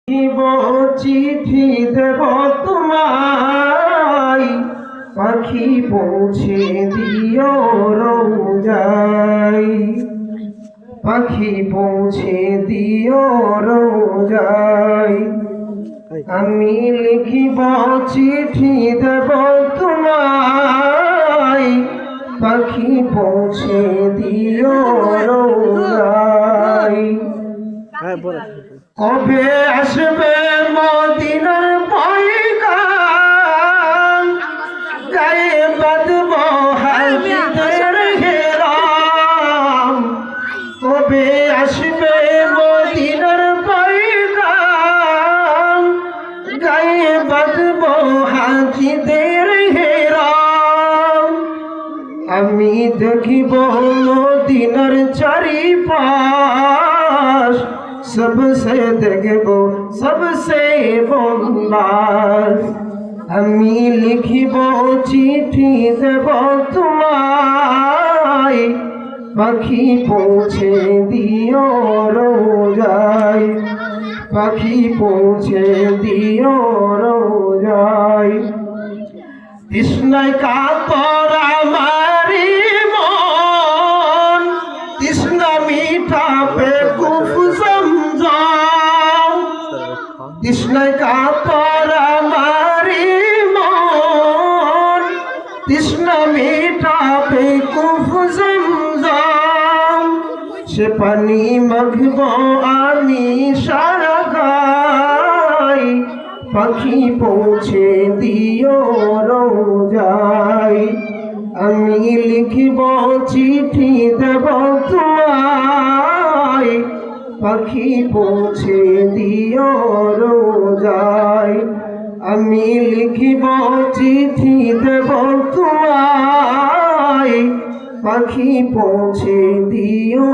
লিখিব চিঠি দেব তোমায়, পাখি পৌঁছে দিও রোজায়। পাখি পৌঁছে দিও রোজায়। আমি লিখিব চিঠি দেব তোমায়, পাখি পৌঁছে দিও রোজায়। কবে আসবে মদিনার পয়গাম, গায়ে বাঁধব হাজিদের হেরাম। কবে আসবে মদিনার পয়গাম, গায়ে বাঁধব হাজিদের হেরাম। আমি দেখিব মদিনার চারিপাশ, सबसे देखबो सबसे बोलबास। আমি লিখিব চিঠি দেব তোমায়, পাখি পৌঁছে দিও রোজায়। পাখি পৌঁছে দিও রোজায়। তৃষ্ণায় কাতর আমারি মন, তৃষ্ণা মিটাবে কুফুজম। তৃষ্ণায় কাতর আমারি মন, তৃষ্ণা মিটাবে কুফুজম। সে পানি মাখব আমি সারা গায়, পাখি পৌঁছে দিও রোজায়। আমি লিখিব চিঠি দেব তোমায়, পাখি পৌঁছে দিও রোজায়। আমি লিখিব চিঠি দেব তোমায়, পাখি পৌঁছে দিও